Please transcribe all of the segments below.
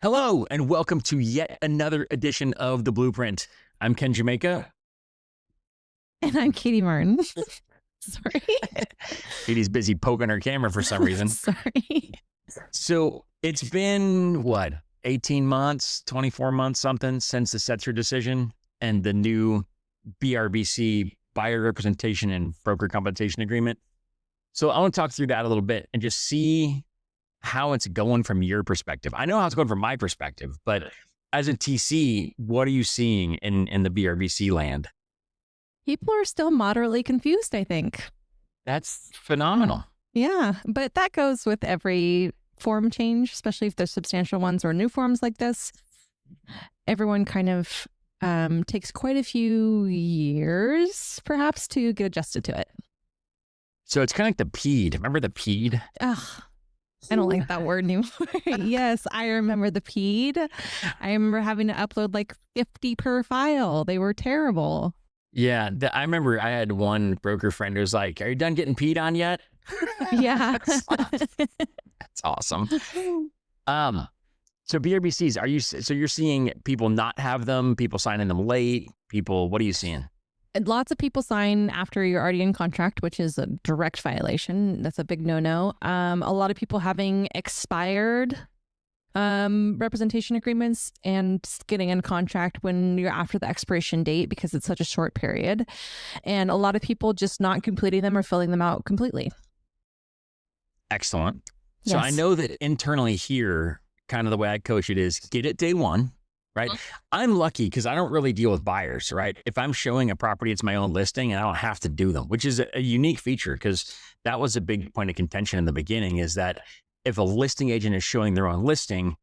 Hello, and welcome to yet another edition of The Blueprint. I'm Ken Jamaca. And I'm Katie Martin. Sorry. Katie's busy poking her camera for some reason. Sorry. So it's been, 18 months, 24 months, something since the Setzer decision and the new BRBC, Buyer Representation and Broker Compensation Agreement. So I want to talk through that a little bit and just see how it's going from your perspective. I know how it's going from my perspective, but as a TC, what are you seeing in the BRBC land? People are still moderately confused, I think. That's phenomenal. Yeah, but that goes with every form change, especially if there's substantial ones or new forms like this. Everyone kind of takes quite a few years, perhaps, to get adjusted to it. So it's kind of like the PED. Remember the PED? Ugh. I don't like that word anymore. Yes, I remember the PED. I remember having to upload like 50 per file. They were terrible. Yeah, I remember I had one broker friend who was like, "Are you done getting peed on yet?" Yeah. That's awesome. So BRBCs, so you're seeing people not have them, people signing them late, what are you seeing? Lots of people sign after you're already in contract, which is a direct violation. That's a big no-no. A lot of people having expired representation agreements and getting in contract when you're after the expiration date because it's such a short period. And a lot of people just not completing them or filling them out completely. Excellent. So Yes. I know that internally here, kind of the way I coach it is get it day one, right? I'm lucky because I don't really deal with buyers, right? If I'm showing a property, it's my own listing and I don't have to do them, which is a unique feature because that was a big point of contention in the beginning is that if a listing agent is showing their own listing,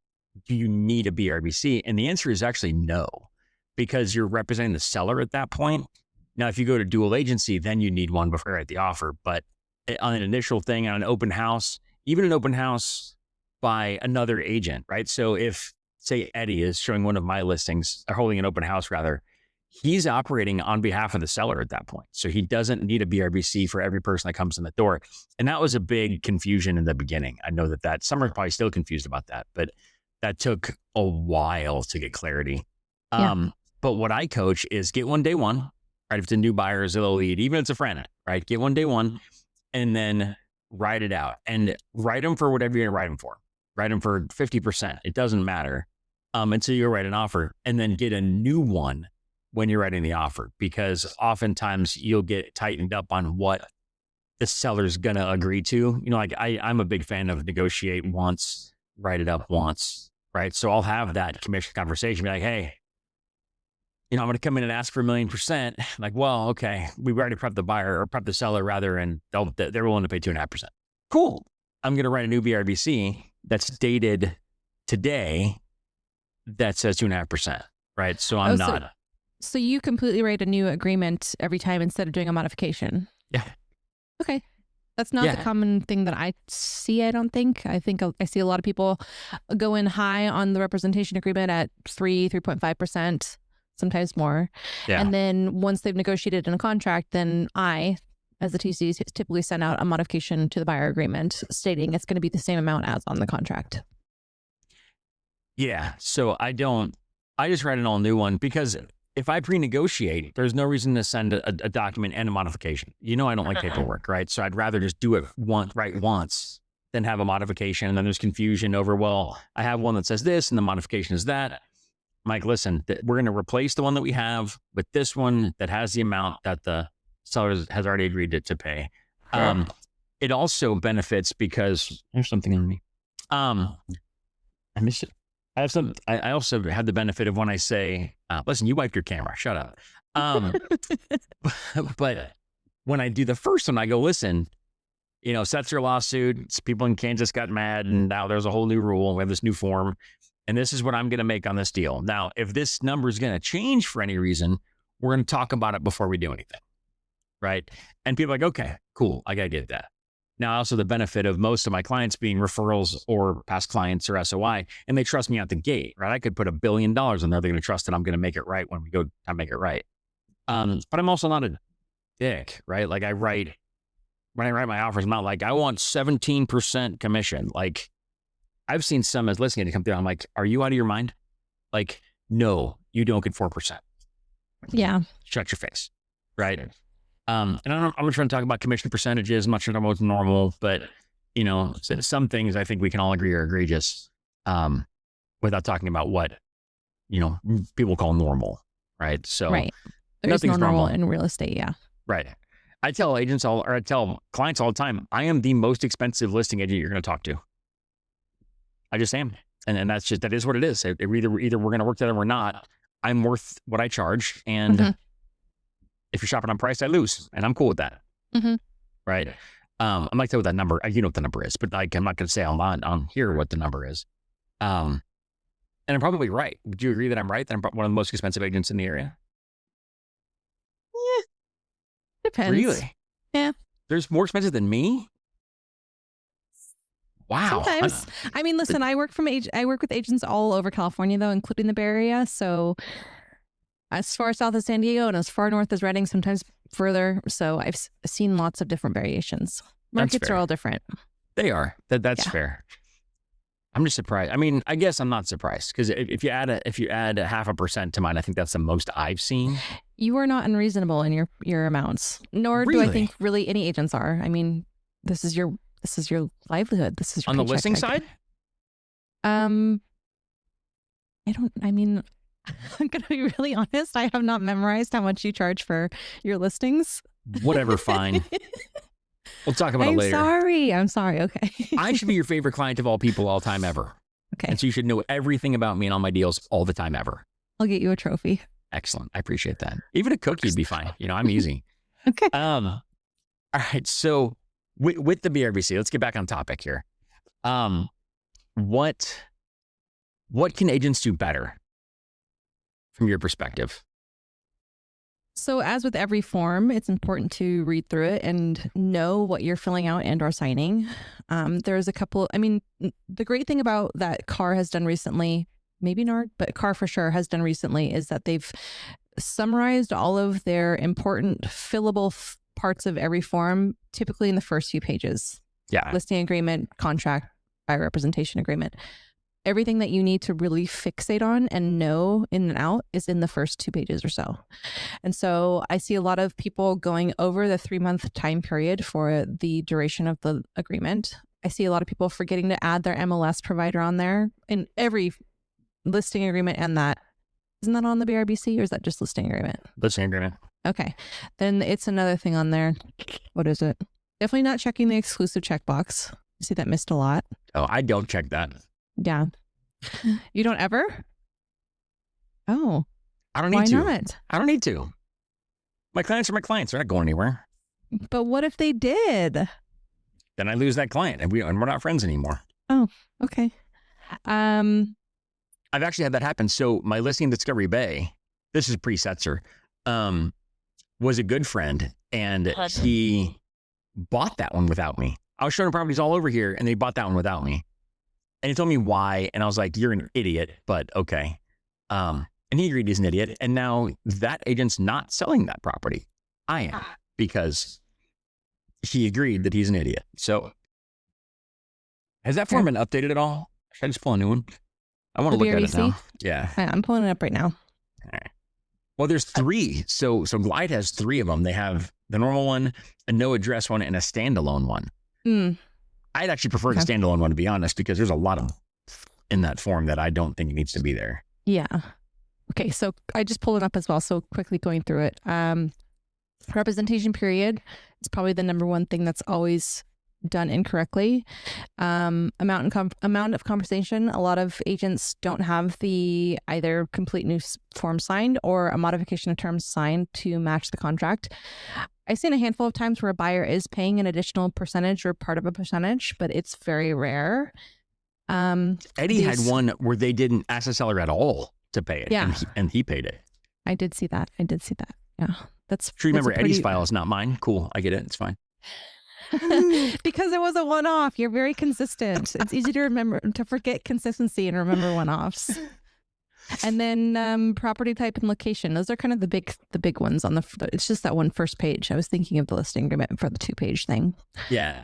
do you need a BRBC? And the answer is actually no, because you're representing the seller at that point. Now, if you go to dual agency, then you need one before you write the offer. But on an initial thing, on an open house, even an open house by another agent, right? So if, say, Eddie is showing one of my listings, or holding an open house rather, he's operating on behalf of the seller at that point. So he doesn't need a BRBC for every person that comes in the door. And that was a big confusion in the beginning. I know that some are probably still confused about that, but that took a while to get clarity. Yeah. But what I coach is get one day one, right? If it's a new buyer, is a lead, even if it's a friend, right? Get one day one and then write it out and write them for whatever you're going to write them for. Write them for 50%. It doesn't matter until you write an offer, and then get a new one when you're writing the offer, because oftentimes you'll get tightened up on what the seller's going to agree to. You know, like I'm a big fan of negotiate once, write it up once, right? So I'll have that commission conversation, be like, hey, I'm going to come in and ask for 1,000,000%. Like, well, okay, we've already prepped the buyer or prepped the seller rather, and they're willing to pay 2.5%. Cool. I'm going to write a new BRBC that's dated today that says 2.5%, right? So I'm not. So you completely write a new agreement every time instead of doing a modification? Yeah. Okay. That's not the common thing that I see, I don't think. I think I see a lot of people go in high on the representation agreement at 3.5%, sometimes more. Yeah. And then once they've negotiated in a contract, then I, as the TC, typically send out a modification to the buyer agreement stating it's going to be the same amount as on the contract. Yeah. So I just write an all new one because if I pre-negotiate, there's no reason to send a document and a modification. I don't like paperwork, right? So I'd rather just do it once than have a modification. And then there's confusion over, well, I have one that says this and the modification is that. I'm like, listen, we're going to replace the one that we have with this one that has the amount that the seller has already agreed to pay. It also benefits because there's something in me. I missed it. I also have the benefit of when I say, listen, you wiped your camera, shut up. But when I do the first one, I go, listen, Setzer lawsuit, people in Kansas got mad and now there's a whole new rule. We have this new form and this is what I'm going to make on this deal. Now, if this number is going to change for any reason, we're going to talk about it before we do anything. Right. And people are like, okay, cool. I got to get that. Now, also the benefit of most of my clients being referrals or past clients or SOI, and they trust me out the gate, right? I could put $1 billion in there. They're going to trust that I'm going to make it right when we go to make it right. But I'm also not a dick, right? Like when I write my offers, I'm not like, I want 17% commission. Like I've seen some as listing agent come through. I'm like, are you out of your mind? Like, no, you don't get 4%. Yeah. Shut your face. Right. And I'm not trying to talk about commission percentages. I'm not sure what's normal, but you know, some things I think we can all agree are egregious, without talking about what, you know, people call normal. Right. So right. There's no normal in real estate. Yeah. Right. I tell agents I tell clients all the time, I am the most expensive listing agent you're going to talk to. I just am. And that is what it is. Either we're going to work together or we're not. I'm worth what I charge. And if you're shopping on price, I lose. And I'm cool with that. Right. I'm not tell you what that number, you know what the number is, but I'm not going to say on here what the number is. And I'm probably right. Would you agree that I'm right? That I'm one of the most expensive agents in the area? Yeah. Depends. Really? Yeah. There's more expensive than me? Wow. Sometimes. I mean, listen, I work with agents all over California, though, including the Bay Area. So as far south as San Diego and as far north as Redding, sometimes further. So I've seen lots of different variations. Markets are all different. They are. That's fair. I'm just surprised. I mean, I guess I'm not surprised because if you add a 0.5% to mine, I think that's the most I've seen. You are not unreasonable in your amounts, nor do I think really any agents are. I mean, this is your livelihood. This is your on the listing side. I mean, I'm gonna be really honest. I have not memorized how much you charge for your listings. Whatever, fine. We'll talk about it later. I'm sorry. Okay. I should be your favorite client of all people, all time ever. Okay. And so you should know everything about me and all my deals all the time ever. I'll get you a trophy. Excellent. I appreciate that. Even a cookie would be fine. You know, I'm easy. Okay. All right. So with the BRBC, let's get back on topic here. What can agents do better from your perspective? So as with every form, it's important to read through it and know what you're filling out and or signing. There's a couple, I mean, the great thing about that CAR has done recently, maybe NARD, but CAR for sure has done recently, is that they've summarized all of their important fillable parts of every form, typically in the first few pages. Yeah. Listing agreement, contract, buyer representation agreement. Everything that you need to really fixate on and know in and out is in the first 2 pages or so. And so I see a lot of people going over the 3-month time period for the duration of the agreement. I see a lot of people forgetting to add their MLS provider on there in every listing agreement. And that, isn't that on the BRBC or is that just listing agreement? Listing agreement. Okay. Then it's another thing on there. What is it? Definitely not checking the exclusive checkbox. I see that missed a lot. Oh, I don't check that. Yeah. You don't ever? Oh. I don't need to. Why not? I don't need to. My clients are my clients. They're not going anywhere. But what if they did? Then I lose that client and we're not friends anymore. Oh, okay. I've actually had that happen. So my listing in Discovery Bay, this is pre-Setzer, was a good friend and he bought that one without me. I was showing properties all over here and they bought that one without me. And he told me why. And I was like, you're an idiot, but okay. And he agreed he's an idiot. And now that agent's not selling that property. I am, because he agreed that he's an idiot. So has that form been updated at all? Should I just pull a new one? I want to look at it now. Yeah. I'm pulling it up right now. All right. Well, there's 3. So Glide has 3 of them. They have the normal one, a no address one, and a standalone one. I'd actually prefer the standalone one, to be honest, because there's a lot of in that form that I don't think needs to be there. Yeah. Okay. So I just pulled it up as well. So quickly going through it. Representation period is probably the number one thing that's always done incorrectly. Amount of conversation. A lot of agents don't have the either complete new form signed or a modification of terms signed to match the contract. I've seen a handful of times where a buyer is paying an additional percentage or part of a percentage, but it's very rare. Eddie had one where they didn't ask the seller at all to pay it. Yeah. And he paid it. I did see that. Yeah. That's sure. Remember Eddie's file is not mine. Cool. I get it. It's fine. Because it was a one-off. You're very consistent. It's easy to forget consistency and remember one-offs. And then property type and location. Those are kind of the big ones on it's just that one first page. I was thinking of the listing agreement for the 2-page thing. Yeah.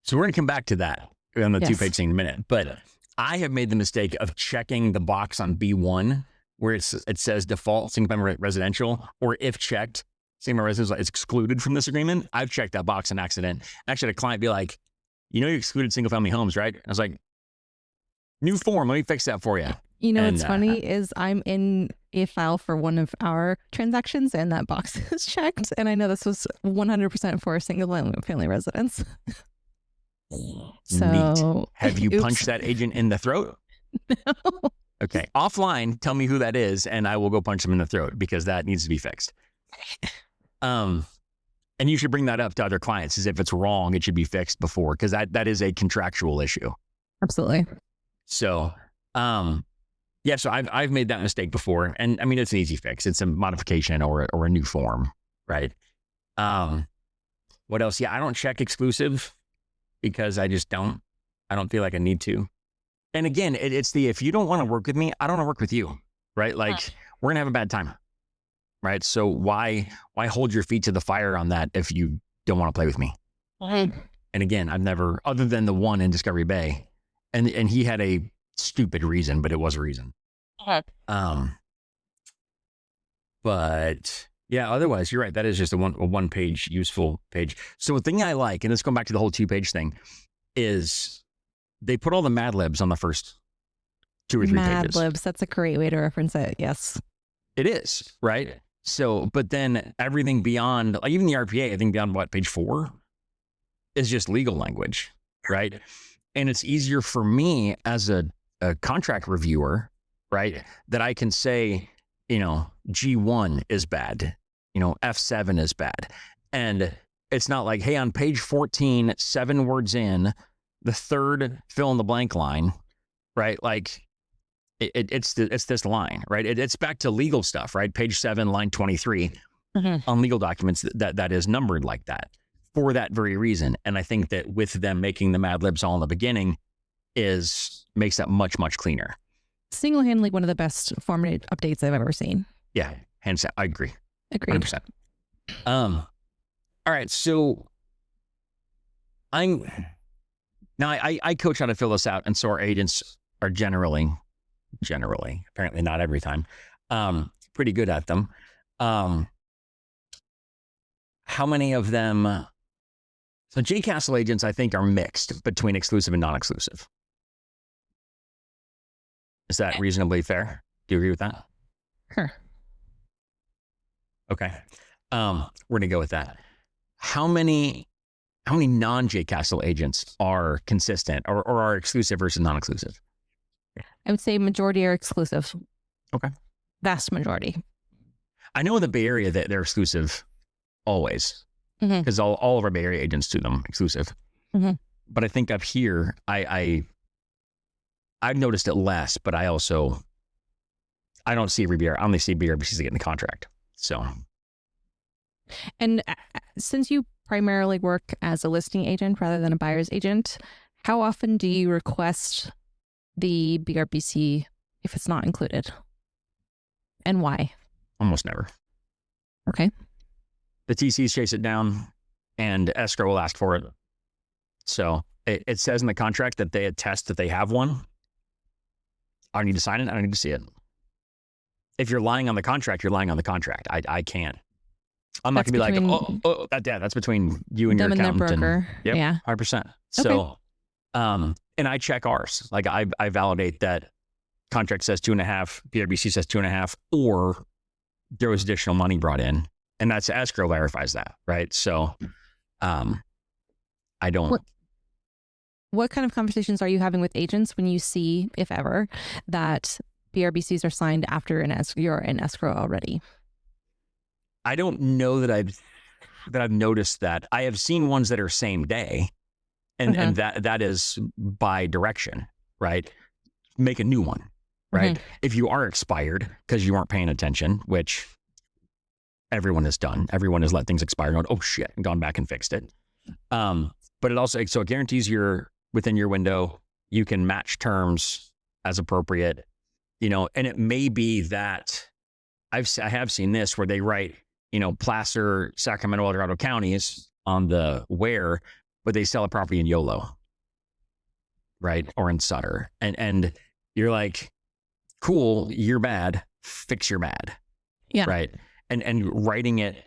So we're going to come back to that on the 2-page thing in a minute. But I have made the mistake of checking the box on B1 where it says default single-family residential, or if checked, single-family residential is excluded from this agreement. I've checked that box in accident. Actually, had a client be like, you excluded single-family homes, right? I was like, new form, let me fix that for you. What's funny is I'm in a file for one of our transactions and that box is checked. And I know this was 100% for a single family residence. So neat. Have you punched that agent in the throat? No. Okay. Offline, tell me who that is and I will go punch them in the throat because that needs to be fixed. And you should bring that up to other clients as if it's wrong, it should be fixed before, because that is a contractual issue. Absolutely. So, yeah, so I've made that mistake before, and I mean, it's an easy fix. It's a modification or a new form, right? What else? Yeah, I don't check exclusive because I just don't. I don't feel like I need to. And again, it's if you don't want to work with me, I don't want to work with you, right? Like we're gonna have a bad time, right? So why hold your feet to the fire on that if you don't want to play with me? And again, I've never, other than the one in Discovery Bay, and he had a stupid reason, but it was a reason. But yeah, otherwise, you're right. That is just a one page useful page. So the thing I like, and let's go back to the whole 2-page thing, is they put all the Mad Libs on the first 2 or 3 pages. Mad Libs, that's a great way to reference it. Yes. It is, right? So, but then everything beyond, like even the RPA, I think beyond page 4 is just legal language, right? And it's easier for me as a contract reviewer, right? That I can say, G1 is bad, F7 is bad. And it's not like, hey, on page 14, 7 words in, the third fill in the blank line, right? Like it's this line, right? It's back to legal stuff, right? Page 7, line 23 on legal documents that is numbered like that for that very reason. And I think that with them making the Mad Libs all in the beginning makes that much, much cleaner. Single-handedly one of the best format updates I've ever seen. Yeah, hands down. I agree. Agreed. 100%. All right, so I coach how to fill this out, and so our agents are generally, apparently not every time, pretty good at them. How many of them? So J-Castle agents, I think, are mixed between exclusive and non-exclusive. Is that reasonably fair? Do you agree with that? Sure. Okay. We're gonna go with that. How many non-J-Castle agents are consistent or are exclusive versus non-exclusive? I would say majority are exclusive. Okay. Vast majority. I know in the Bay Area that they're exclusive always, because all of our Bay Area agents do them exclusive. But I think up here, I've noticed it less, but I don't see I only see BRBCs getting the contract. So, and since you primarily work as a listing agent rather than a buyer's agent, how often do you request the BRBC if it's not included? And why? Almost never. Okay. The TCs chase it down and escrow will ask for it. So it says in the contract that they attest that they have one. I don't need to sign it. I don't need to see it. If you're lying on the contract, you're lying on the contract. I can't. I'm not going to be like, that's between you and your accountant. And their broker. Yep, yeah. 100%. So, and I check ours. Like I validate that contract says 2.5, BRBC says 2.5, or there was additional money brought in, and that's escrow verifies that, right? So, I don't. What kind of conversations are you having with agents when you see, if ever, that BRBCs are signed after you're in escrow already? I don't know that I've noticed that. I have seen ones that are same day, and that is by direction, right? Make a new one, right? If you are expired because you aren't paying attention, which everyone has done, everyone has let things expire and gone, oh shit, and gone back and fixed it. But it also, so it guarantees you're within your window. You can match terms as appropriate, and it may be that I have seen this where they write, Placer, Sacramento, El Dorado counties on the where, but they sell a property in YOLO. right? Or in Sutter. And you're like, cool, you're bad, fix your bad. Yeah. Right. And writing it,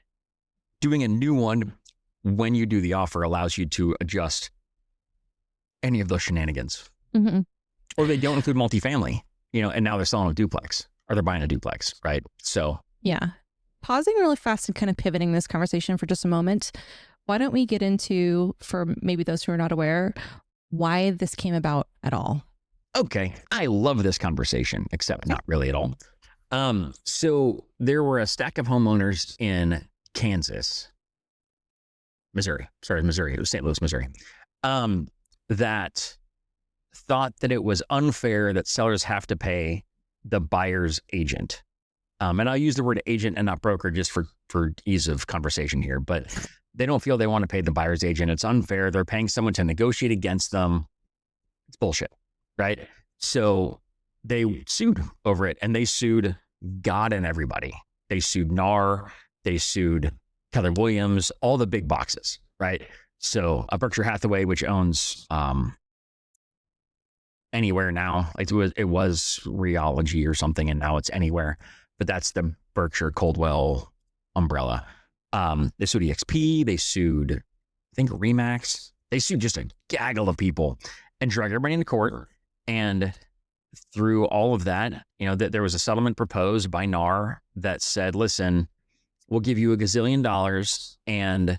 doing a new one when you do the offer allows you to adjust any of those shenanigans. Mm-hmm. Or they don't include multifamily, and now they're selling a duplex or they're buying a duplex, right? So yeah. Pausing really fast and kind of pivoting this conversation for just a moment. Why don't we get into, for maybe those who are not aware, why this came about at all? Okay. I love this conversation, except not really at all. So there were a stack of homeowners in Missouri. It was St. Louis, Missouri, that thought that it was unfair that sellers have to pay the buyer's agent. And I'll use the word agent and not broker just for ease of conversation here, but they don't feel they want to pay the buyer's agent. It's unfair. They're paying someone to negotiate against them. It's bullshit, right? So they sued over it, and they sued God and everybody. They sued NAR. They sued Keller Williams, all the big boxes, right? So Berkshire Hathaway, which owns Anywhere now, like it was Rheology or something, and now it's Anywhere. But that's the Berkshire Coldwell umbrella. They sued EXP. They sued, I think, Remax. They sued just a gaggle of people and dragged everybody into court. And through all of that, there was a settlement proposed by NAR that said, listen, we'll give you $1 gazillion and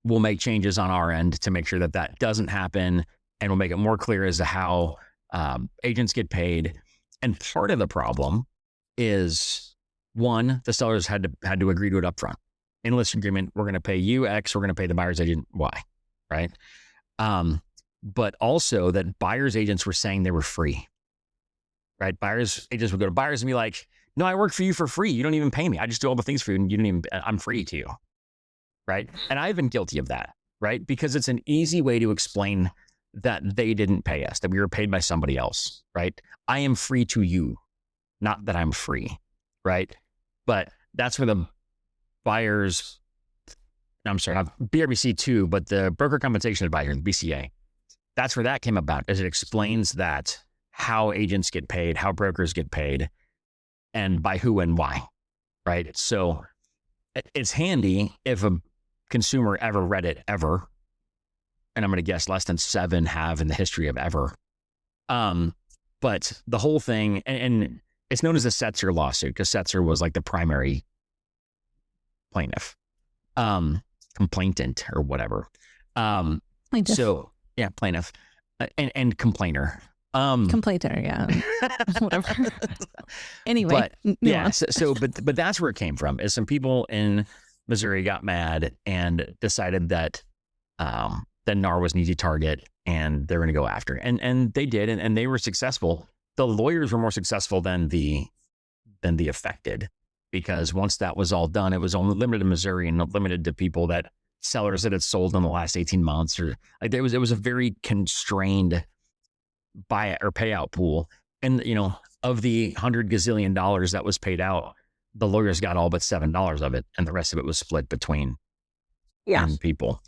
we'll make changes on our end to make sure that doesn't happen. And we'll make it more clear as to how agents get paid. And part of the problem is, one, the sellers had to agree to it up front. In a listing agreement, we're going to pay you X, we're going to pay the buyer's agent Y, right? But also that buyer's agents were saying they were free, right? Buyer's agents would go to buyers and be like, no, I work for you for free. You don't even pay me. I just do all the things for you, and I'm free to you, right? And I've been guilty of that, right? Because it's an easy way to explain that they didn't pay us, that we were paid by somebody else, right? I am free to you, not that I'm free, right? But that's where the buyers, I'm sorry, not BRBC too, but the broker compensation advisor, the BCA, that's where that came about, as it explains that how agents get paid, how brokers get paid, and by who and why, right? So it's handy if a consumer ever read it ever, and I'm going to guess less than 7 have in the history of ever. But the whole thing, and it's known as the Setzer lawsuit, because Setzer was like the primary plaintiff, complainant or whatever. Plaintiff. So yeah, plaintiff and complainer. Complainer, yeah. Whatever. Anyway. But yeah, but that's where it came from, is some people in Missouri got mad and decided that that NAR was an easy target and they're going to go after. And they did, and they were successful. The lawyers were more successful than the affected, because once that was all done, it was only limited to Missouri and limited to people that sellers that had sold in the last 18 months, or like it was a very constrained buy or payout pool. And of the $100 gazillion that was paid out, the lawyers got all but $7 of it, and the rest of it was split between people.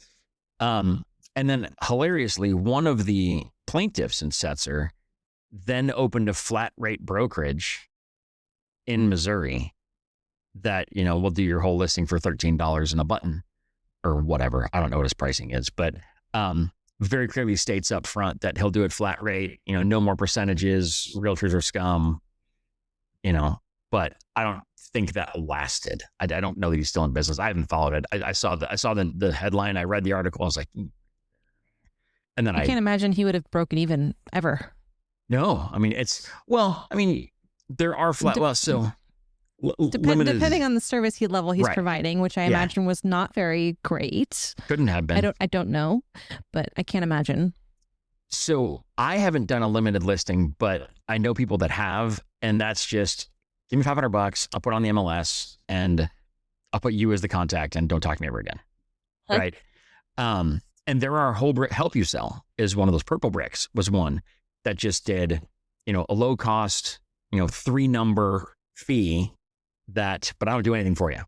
And then hilariously, one of the plaintiffs in Setzer then opened a flat rate brokerage in Missouri that, we'll do your whole listing for $13 and a button or whatever. I don't know what his pricing is, but very clearly states up front that he'll do it flat rate, no more percentages, realtors are scum, but I don't think that lasted. I don't know that he's still in business. I haven't followed it. I saw the headline. I read the article. I was like, and then I can't imagine he would have broken even ever. No, I mean, there are depending on the service level he's right. providing, which I imagine was not very great. Couldn't have been. I don't know, but I can't imagine. So I haven't done a limited listing, but I know people that have, and that's just give me $500. I'll put it on the MLS and I'll put you as the contact and don't talk to me ever again. Huh? Right. And there are whole Help You Sell is one of those. Purple Bricks was one that just did, a low cost, 3-number fee but I don't do anything for you.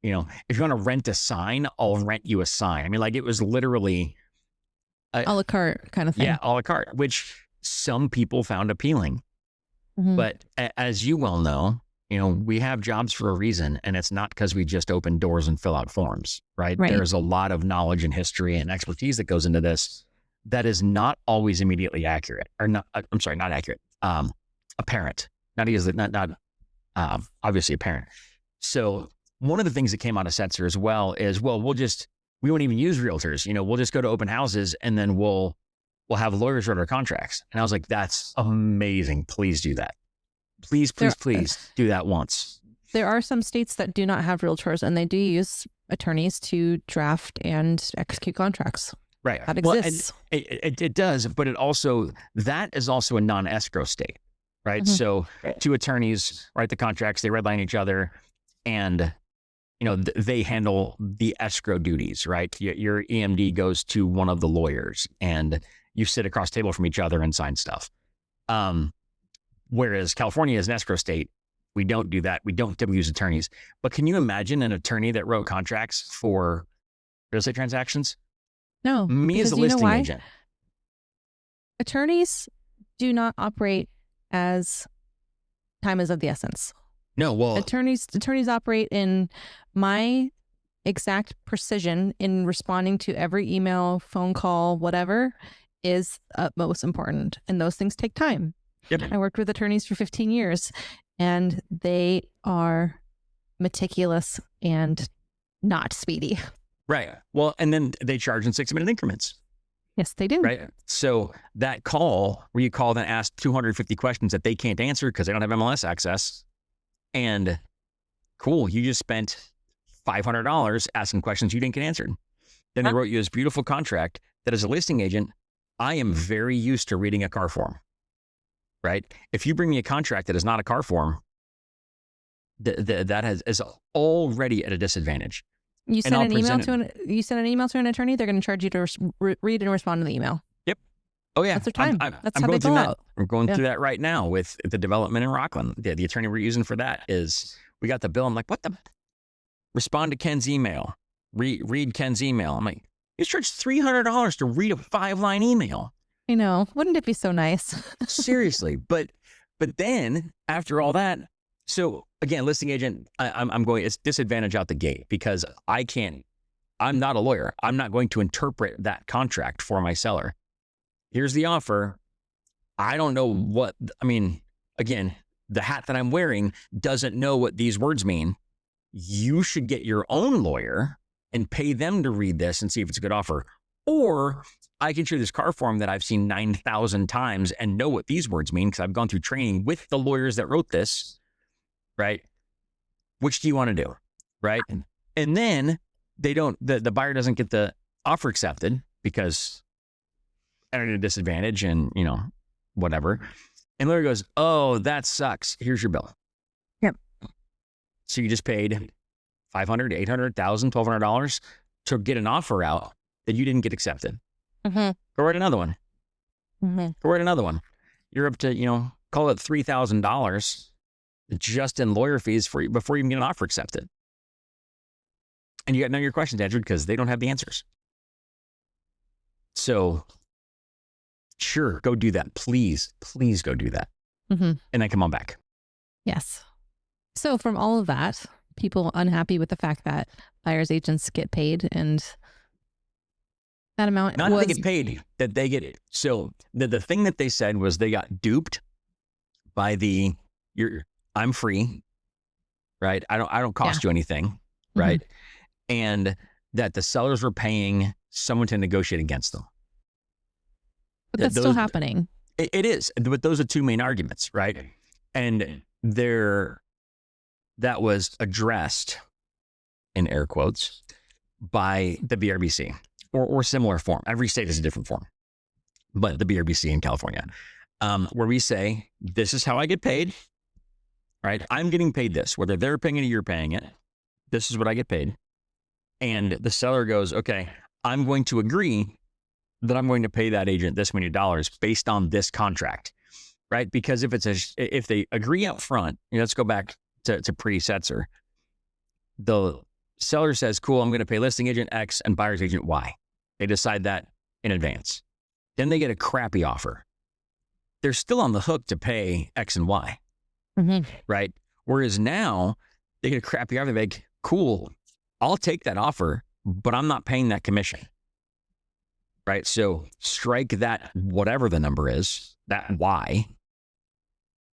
If you want to rent a sign, I'll rent you a sign. I mean, like, it was literally A la carte kind of thing. Yeah, a la carte, which some people found appealing. But as you well know, we have jobs for a reason, and it's not because we just open doors and fill out forms, right? There's a lot of knowledge and history and expertise that goes into this that is not always immediately accurate, or not. I'm sorry, not accurate. Apparent, not easily, not obviously apparent. So one of the things that came out of Setzer as well is, we won't even use realtors. We'll just go to open houses, and then we'll have lawyers write our contracts. And I was like, that's amazing. Please do that. Please do that once. There are some states that do not have realtors, and they do use attorneys to draft and execute contracts. Right. That exists. Well, it does, but that is also a non-escrow state, right? So two attorneys write the contracts, they redline each other, and they handle the escrow duties, right? Your EMD goes to one of the lawyers, and you sit across the table from each other and sign stuff. Whereas California is an escrow state, we don't do that. We don't typically use attorneys. But can you imagine an attorney that wrote contracts for real estate transactions? No. Me as a listing agent. Attorneys do not operate as time is of the essence. No, well, attorneys operate in my exact precision in responding to every email, phone call, whatever is most important. And those things take time. Yep. I worked with attorneys for 15 years, and they are meticulous and not speedy. Right. Well, and then they charge in 6-minute increments. Yes, they do. Right. So that call where you call and ask 250 questions that they can't answer because they don't have MLS access, and cool, you just spent $500 asking questions you didn't get answered. Then they wrote you this beautiful contract that, as a listing agent, I am very used to reading a car form. Right? If you bring me a contract that is not a car form, that is already at a disadvantage. You send an email to an attorney, they're going to charge you to read and respond to the email. Yep. Oh yeah. That's their time. That's how they go out. I'm going through that right now with the development in Rockland. The attorney we're using for that is, we got the bill. I'm like, what the? Respond to Ken's email. Read Ken's email. I'm like, you charge $300 to read a 5-line email. I know. Wouldn't it be so nice? Seriously. But then after all that, so again, listing agent, it's disadvantage out the gate because I'm not a lawyer. I'm not going to interpret that contract for my seller. Here's the offer. I don't know again, the hat that I'm wearing doesn't know what these words mean. You should get your own lawyer and pay them to read this and see if it's a good offer. Or I can show this car form that I've seen 9,000 times and know what these words mean because I've gone through training with the lawyers that wrote this, right? Which do you want to do, right? And then the buyer doesn't get the offer accepted because they're at a disadvantage and, whatever. And lawyer goes, oh, that sucks. Here's your bill. Yep. So you just paid $500, $800, $1,000, $1,200 to get an offer out that you didn't get accepted. Go write another one. Go write another one. You're up to, call it $3,000 just in lawyer fees before you even get an offer accepted. And you got none of your questions answered because they don't have the answers. So sure, go do that. Please go do that. And then come on back. Yes. So from all of that, people unhappy with the fact that buyer's agents get paid, and that amount not that they get paid, that they get it. So the thing that they said was they got duped by I'm free, right? I don't cost you anything, right? And that the sellers were paying someone to negotiate against them. But that's still happening. It is, but those are two main arguments, right? And that was addressed in air quotes by the BRBC or similar form. Every state is a different form, but the BRBC in California, where we say, this is how I get paid, right? I'm getting paid this, whether they're paying it or you're paying it. This is what I get paid. And the seller goes, okay, I'm going to agree that I'm going to pay that agent this many dollars based on this contract, right? Because if they agree up front, let's go back to pre-Setzer. The seller says, cool, I'm going to pay listing agent X and buyer's agent Y. They decide that in advance. Then they get a crappy offer. They're still on the hook to pay X and Y, right? Whereas now they get a crappy offer. They're like, cool, I'll take that offer, but I'm not paying that commission, right? So strike that, whatever the number is, that Y,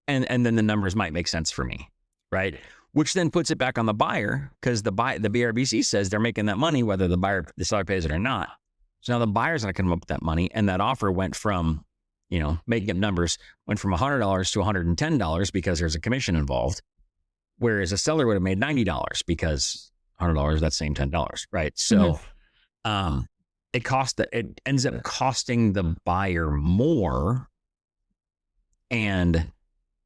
and then the numbers might make sense for me, right? Which then puts it back on the buyer, because the BRBC says they're making that money whether the seller pays it or not. So now the buyer's not going to come up with that money, and that offer went from, making up numbers, went from $100 to $110 because there's a commission involved, whereas a seller would have made $90 because $100, that's same $10, right? So it ends up costing the buyer more, and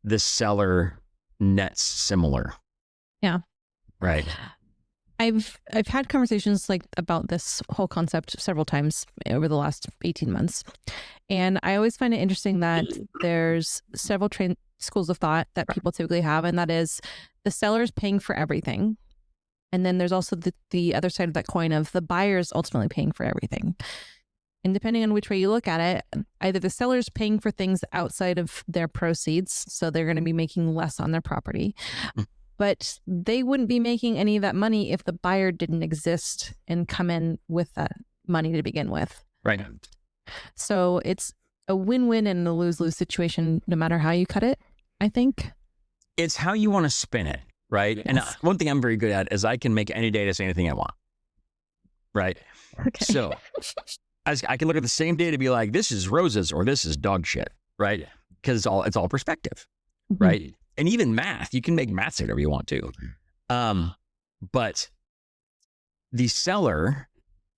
the seller nets similar. Yeah. Right. I've had conversations about this whole concept several times over the last 18 months. And I always find it interesting that there's several schools of thought that people typically have, and that is the seller's paying for everything. And then there's also the other side of that coin of the buyer's ultimately paying for everything. And depending on which way you look at it, either the seller's paying for things outside of their proceeds, so they're going to be making less on their property, but they wouldn't be making any of that money if the buyer didn't exist and come in with that money to begin with. Right. So it's a win-win and a lose-lose situation, no matter how you cut it, I think. It's how you want to spin it, right? Yes. And one thing I'm very good at is I can make any data say anything I want, right? Okay. So I can look at the same data and be like, this is roses or this is dog shit, right? Because it's all perspective, right? And even math, you can make math say whatever you want to. But the seller,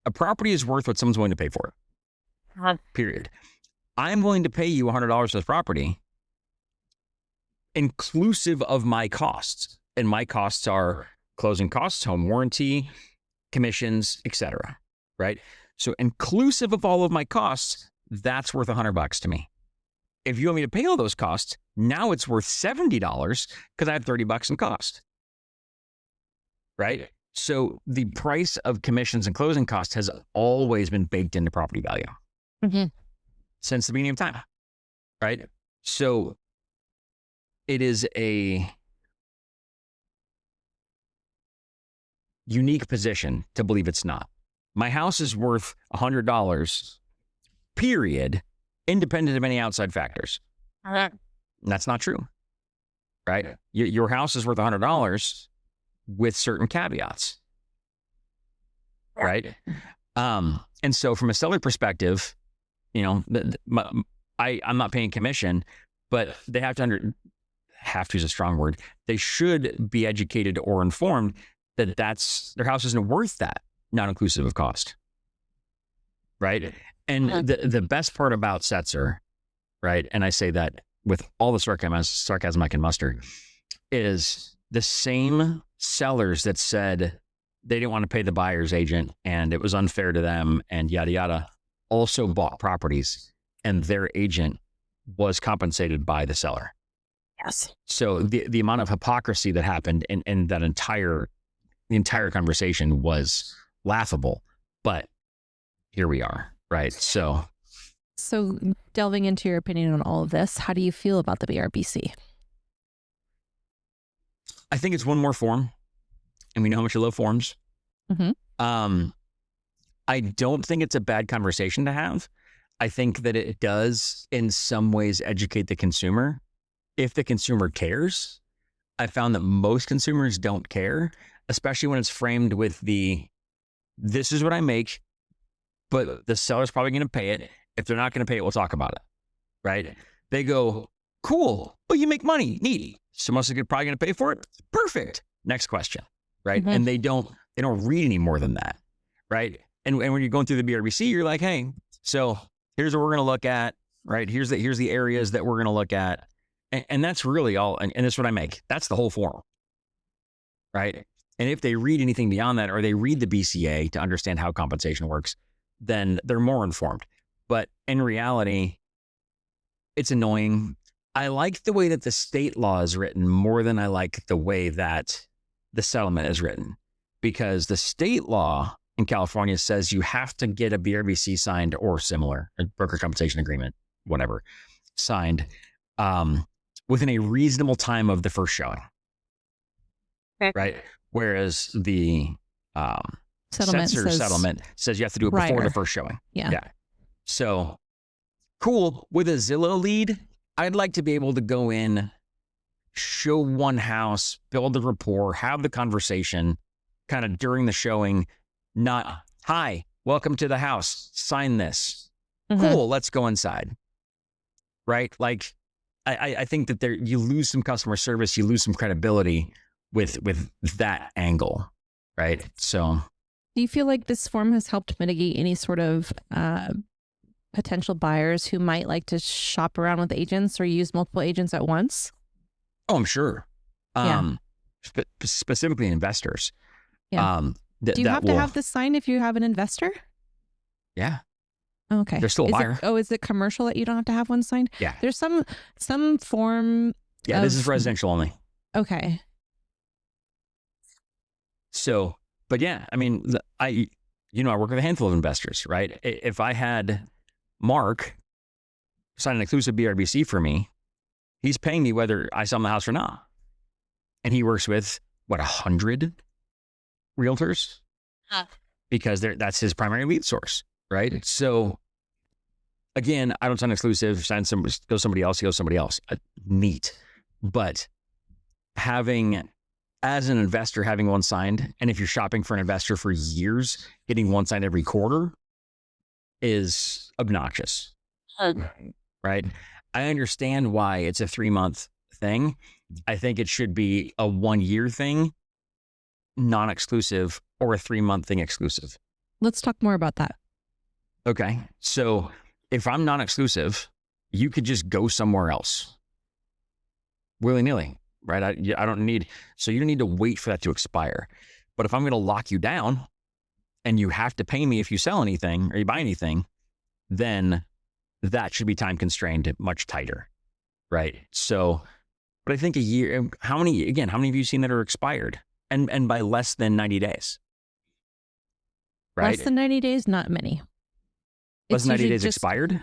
a property is worth what someone's willing to pay for it. Period. I'm willing to pay you $100 for this property, inclusive of my costs. And my costs are closing costs, home warranty, commissions, etc. Right? So inclusive of all of my costs, that's worth $100 to me. If you want me to pay all those costs, now it's worth $70 because I had $30 in cost. Right? So the price of commissions and closing costs has always been baked into property value since the beginning of time. Right? So it is a unique position to believe it's not. My house is worth $100, period, independent of any outside factors. That's not true, right? Your house is worth $100 with certain caveats, right? And so from a seller perspective, I'm not paying commission, but they have to have to is a strong word. They should be educated or informed that their house isn't worth that, not inclusive of cost, right? And the best part about Setzer, right, and I say that with all the sarcasm I can muster, is the same sellers that said they didn't want to pay the buyer's agent and it was unfair to them and yada, yada, also bought properties and their agent was compensated by the seller. Yes. So the amount of hypocrisy that happened in that entire conversation was laughable, but here we are, right? So delving into your opinion on all of this, how do you feel about the BRBC? I think it's one more form, and we know how much you love forms. I don't think it's a bad conversation to have. I think that it does in some ways educate the consumer. If the consumer cares, I found that most consumers don't care, especially when it's framed with this is what I make, but the seller's probably going to pay it. If they're not going to pay it, we'll talk about it, right? They go, cool, but you make money, neat. Someone else is probably going to pay for it. Perfect. Next question, right? And they don't read any more than that, right? And when you're going through the BRBC, you're like, hey, so here's what we're going to look at, right? Here's the areas that we're going to look at. And that's really all. And that's what I make. That's the whole form, right? And if they read anything beyond that, or they read the BCA to understand how compensation works, then they're more informed. But in reality, it's annoying. I like the way that the state law is written more than I like the way that the settlement is written, because the state law in California says you have to get a BRBC signed or similar, a broker compensation agreement, whatever, signed within a reasonable time of the first showing. Okay. Right. Whereas the Settlement Setzer says settlement says you have to do it before the first showing. Yeah. So cool. With a Zillow lead, I'd like to be able to go in, show one house, build the rapport, have the conversation kind of during the showing, not, hi, welcome to the house, sign this. Cool, let's go inside. Right? Like, I think that you lose some customer service, you lose some credibility with that angle, right? So do you feel like this form has helped mitigate any sort of potential buyers who might like to shop around with agents or use multiple agents at once? Oh, I'm sure. Specifically investors. Yeah. Do you have to have this signed if you have an investor? Yeah. Okay. They're still a buyer. Is it commercial that you don't have to have one signed? Yeah. There's some form. Yeah, this is residential only. Okay. So, but yeah, I mean, I work with a handful of investors, right? If I had Mark sign an exclusive BRBC for me, he's paying me whether I sell him the house or not. And he works with, 100 realtors? Because that's his primary lead source, right? So again, I don't sign exclusive, go somebody else. Neat. But as an investor, having one signed, and if you're shopping for an investor for years, getting one signed every quarter is obnoxious, right? I understand why it's a 3-month thing. I think it should be a 1-year thing, non-exclusive, or a 3-month thing exclusive. Let's talk more about that. Okay. So if I'm non-exclusive, you could just go somewhere else willy-nilly, right? I don't need, so you don't need to wait for that to expire. But if I'm going to lock you down and you have to pay me if you sell anything or you buy anything, then that should be time constrained much tighter, right? So, but I think a year, how many have you seen that are expired? And by less than 90 days, right? Less than 90 days, not many. Less than 90 days expired?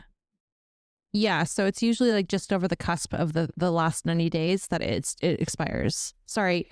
Yeah, so it's usually like just over the cusp of the last 90 days that it expires. Sorry,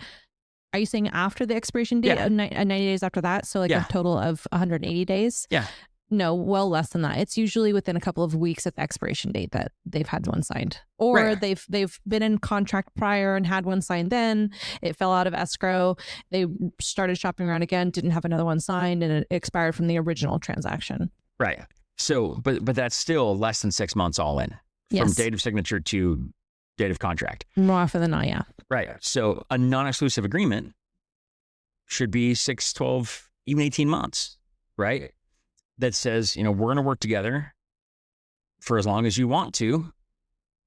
are you saying after the expiration date? Yeah. 90 days after that? So like a total of 180 days? Yeah. No, well less than that. It's usually within a couple of weeks at the expiration date that they've had one signed, or they've been in contract prior and had one signed. Then it fell out of escrow. They started shopping around again, didn't have another one signed, and it expired from the original transaction. Right. So, but that's still less than 6 months all in, from date of signature to date of contract. More often than not, yeah. Right. So a non-exclusive agreement should be 6, 12, even 18 months, right? That says, we're going to work together for as long as you want to.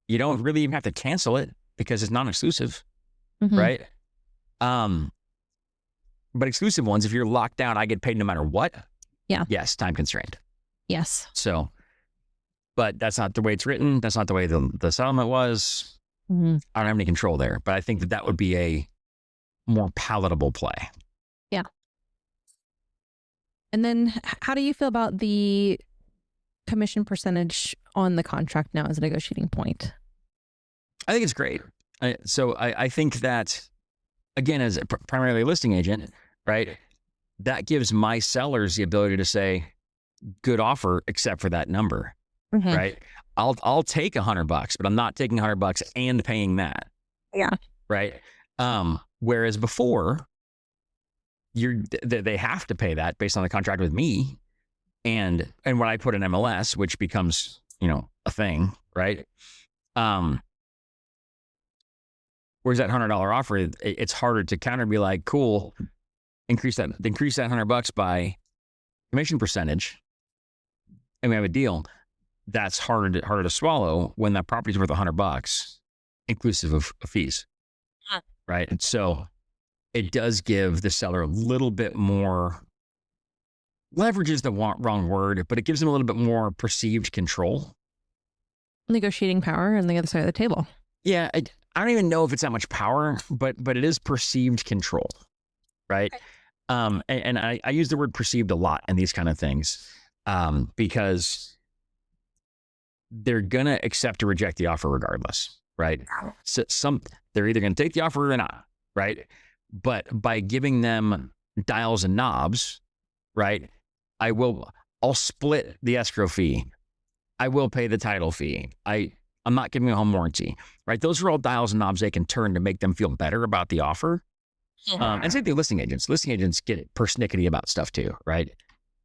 You don't really even have to cancel it because it's non-exclusive, right? But exclusive ones, if you're locked down, I get paid no matter what. Yeah. Yes, time constrained. Yes. So, but that's not the way it's written. That's not the way the settlement was. I don't have any control there, but I think that would be a more palatable play. Yeah. And then how do you feel about the commission percentage on the contract now as a negotiating point? I think it's great. I think that, again, as primarily a listing agent, right, that gives my sellers the ability to say, good offer, except for that number, right? I'll take $100, but I'm not taking $100 and paying that. Yeah. Right. Whereas before, they have to pay that based on the contract with me, and when I put an MLS, which becomes a thing, right? Whereas that $100 offer, it's harder to counter and be like, cool, increase that $100 by commission percentage, and we have a deal. That's harder to swallow when that property's worth $100, inclusive of fees, right? And so it does give the seller a little bit more, leverage is the wrong word, but it gives them a little bit more perceived control. Negotiating power on the other side of the table. Yeah, I don't even know if it's that much power, but it is perceived control, right? And I use the word perceived a lot in these kind of things, because they're going to accept or reject the offer regardless, right? So they're either going to take the offer or not, right? But by giving them dials and knobs, right, I'll split the escrow fee. I will pay the title fee. I'm not giving a home warranty, right? Those are all dials and knobs they can turn to make them feel better about the offer. And same thing with listing agents. Listing agents get persnickety about stuff too, right?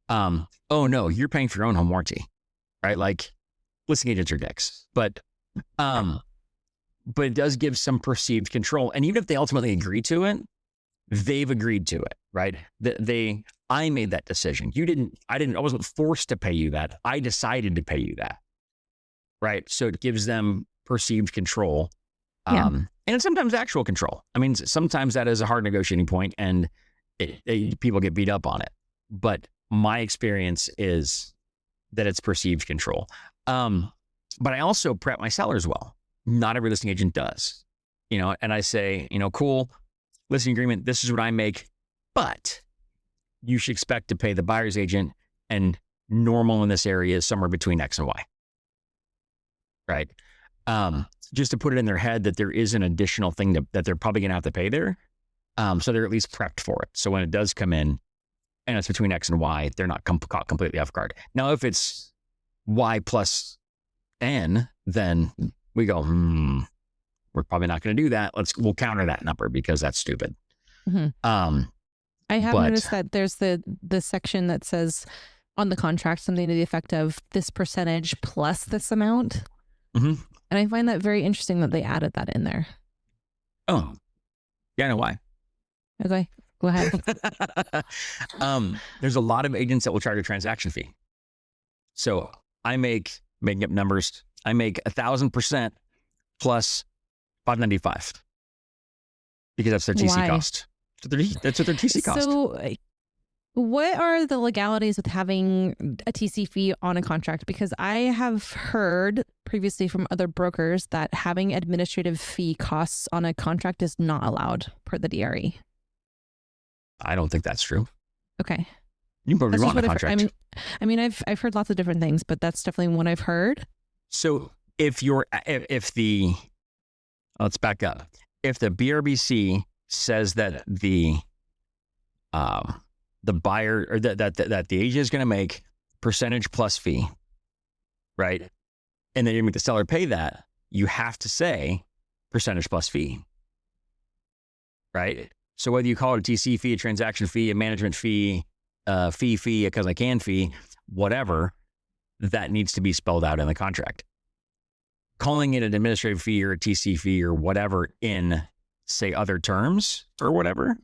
Oh no, you're paying for your own home warranty, right? Like listing agents are dicks, but it does give some perceived control. And even if they ultimately agree to it, they've agreed to it, right? I made that decision. I wasn't forced to pay you that. I decided to pay you that, right? So it gives them perceived control. And sometimes actual control. I mean, sometimes that is a hard negotiating point and people get beat up on it. But my experience is that it's perceived control. But I also prep my sellers well. Not every listing agent does, and I say, cool, listing agreement, this is what I make, but you should expect to pay the buyer's agent, and normal in this area is somewhere between X and Y, right? Just to put it in their head that there is an additional thing that they're probably going to have to pay there. So they're at least prepped for it. So when it does come in and it's between X and Y, they're not caught completely off guard. Now, if it's Y plus N, then we go, we're probably not going to do that. We'll counter that number because that's stupid. Mm-hmm. I have noticed that there's the section that says on the contract something to the effect of this percentage plus this amount. Mm-hmm. And I find that very interesting that they added that in there. Oh, yeah, I know why. Okay, go ahead. There's a lot of agents that will charge a transaction fee. So I making up numbers, I make 1,000% plus $595 because that's their TC cost. That's what their TC cost. So what are the legalities with having a TC fee on a contract? Because I have heard previously from other brokers that having administrative fee costs on a contract is not allowed per the DRE. I don't think that's true. Okay. You can probably wrong on a contract. I've heard lots of different things, but that's definitely one I've heard. So let's back up. If the BRBC says that the buyer or that the agent is going to make percentage plus fee, right? And then you make the seller pay that, you have to say percentage plus fee, right? So whether you call it a TC fee, a transaction fee, a management fee, a because I can fee, whatever, that needs to be spelled out in the contract. Calling it an administrative fee or a TC fee or whatever in, say, other terms or whatever,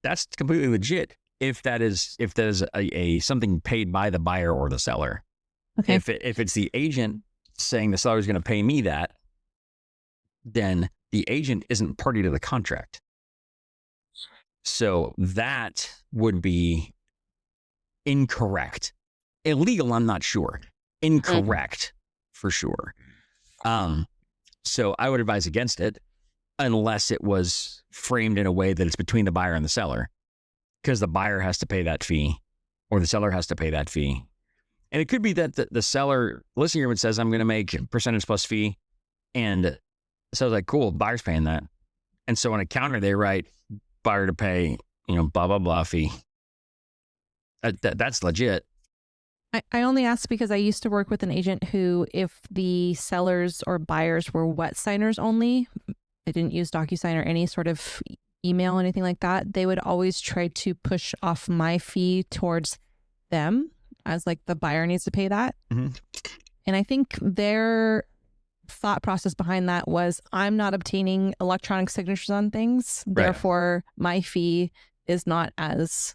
that's completely legit. If there's a something paid by the buyer or the seller. Okay. If it's the agent saying the seller is going to pay me that, then the agent isn't party to the contract. So that would be incorrect. Illegal, I'm not sure. Incorrect for sure. So I would advise against it unless it was framed in a way that it's between the buyer and the seller, because the buyer has to pay that fee or the seller has to pay that fee. And it could be that the seller listing agreement says, I'm going to make percentage plus fee. And the seller's like, cool, buyer's paying that. And so on a counter, they write buyer to pay, blah, blah, blah fee. That's legit. I only asked because I used to work with an agent who, if the sellers or buyers were wet signers only, they didn't use DocuSign or any sort of email, anything like that, they would always try to push off my fee towards them as like the buyer needs to pay that. Mm-hmm. And I think their thought process behind that was, I'm not obtaining electronic signatures on things. Right. Therefore, my fee is not as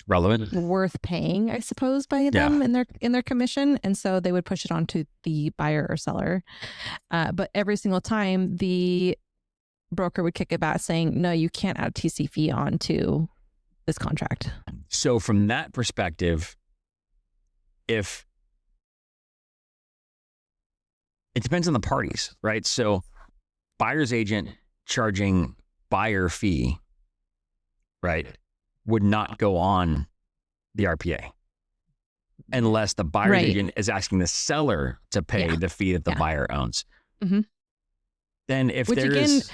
relevant, worth paying, I suppose, by them in their commission. And so they would push it on to the buyer or seller. But every single time the broker would kick it back saying, no, you can't add TC fee onto this contract. So from that perspective, if it depends on the parties, right? So buyer's agent charging buyer fee, right? would not go on the RPA unless the buyer's Right. agent is asking the seller to pay Yeah. the fee that the Yeah. buyer owns. Mhm. Then if Which there again, is...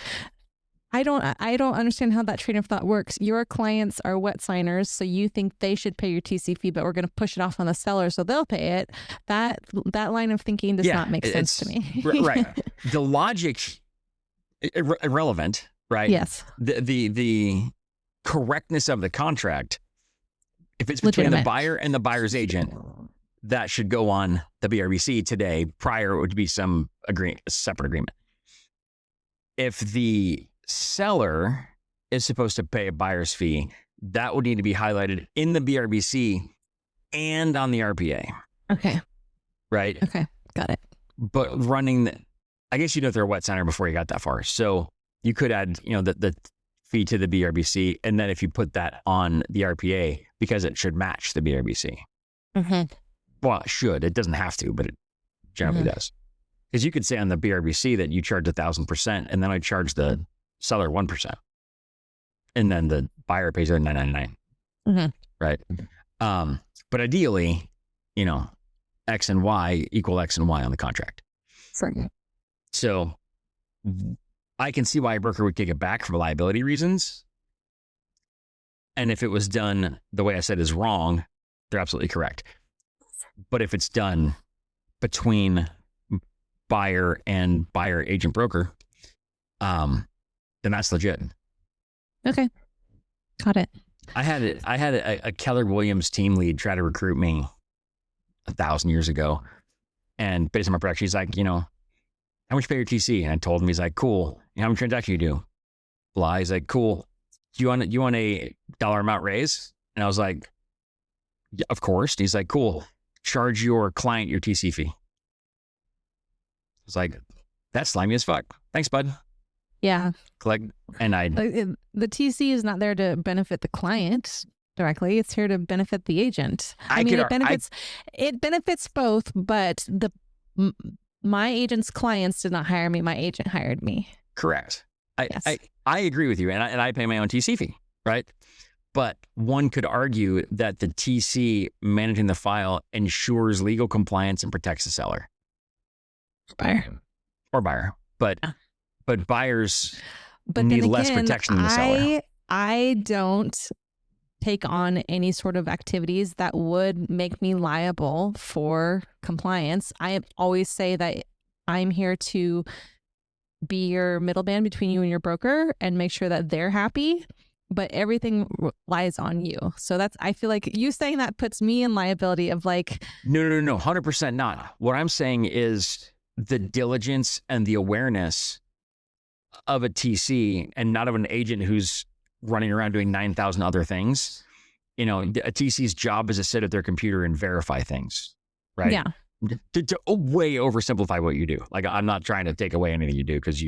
I don't understand how that train of thought works. Your clients are wet signers, so you think they should pay your TC fee, but we're going to push it off on the seller so they'll pay it. That line of thinking does not make sense to me. Right. The logic irrelevant, right? Yes. The correctness of the contract, if it's between Legitimate. the buyer and the buyer's agent, that should go on the BRBC today. Prior, it would be some separate agreement. If the seller is supposed to pay a buyer's fee, that would need to be highlighted in the BRBC and on the RPA. Okay. Right? Okay. Got it. But I guess you know they're a wet signer before you got that far. So you could add, the fee to the BRBC. And then if you put that on the RPA, because it should match the BRBC. Mm-hmm. Well, it should. It doesn't have to, but it generally does. Because you could say on the BRBC that you charge 1,000%, and then I charge the seller 1%. And then the buyer pays the $9.99. Mm-hmm. Right? But ideally, X and Y equal X and Y on the contract. Certainly. So I can see why a broker would kick it back for liability reasons. And if it was done the way I said is wrong, they're absolutely correct. But if it's done between buyer and buyer agent broker, then that's legit. Okay. Got it. I had a Keller Williams team lead try to recruit me 1,000 years ago. And based on my production, he's like, how much you pay your TC? And I told him, he's like, cool. How many transactions you do? Blah. He's like, cool. Do you want a dollar amount raise? And I was like, yeah, of course. And he's like, cool. Charge your client your TC fee. I was like, that's slimy as fuck. Thanks, bud. Yeah. Collect. And the TC is not there to benefit the client directly. It's here to benefit the agent. It benefits both, but my agent's clients did not hire me. My agent hired me. Correct. Yes. I agree with you. And I pay my own TC fee, right? But one could argue that the TC managing the file ensures legal compliance and protects the seller. Buyer. But buyers need less protection than the seller. I don't take on any sort of activities that would make me liable for compliance. I always say that I'm here to be your middleman between you and your broker and make sure that they're happy, but everything lies on you. So I feel like you saying that puts me in liability of like... No, 100% not. What I'm saying is the diligence and the awareness of a TC and not of an agent who's running around doing 9,000 other things. A TC's job is to sit at their computer and verify things, right? Yeah. To way oversimplify what you do. Like, I'm not trying to take away anything you do because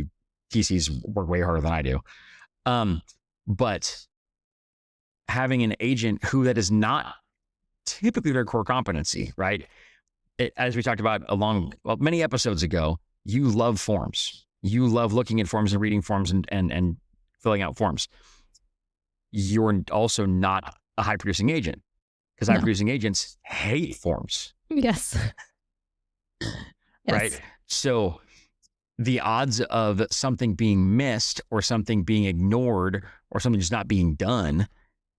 TCs work way harder than I do. But having an agent who that is not typically their core competency, right? As we talked about many episodes ago, you love forms. You love looking at forms and reading forms and filling out forms. You're also not a high producing agent because high producing agents hate forms. Yes. Right. So the odds of something being missed or something being ignored or something just not being done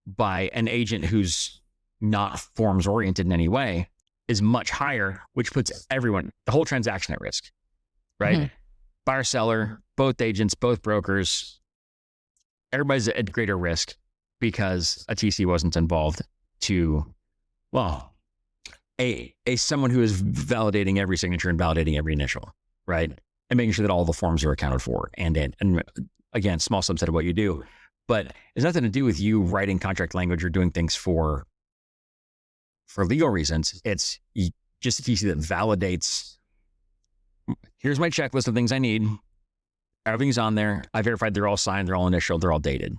by an agent who's not forms oriented in any way is much higher, which puts the whole transaction at risk. Right. Mm-hmm. Buyer, seller, both agents, both brokers, everybody's at greater risk because a TC wasn't involved someone who is validating every signature and validating every initial, right? And making sure that all the forms are accounted for and again, small subset of what you do, but it's nothing to do with you writing contract language or doing things for legal reasons. It's just a TC that validates, here's my checklist of things I need. Everything's on there. I verified they're all signed, they're all initialed, they're all dated,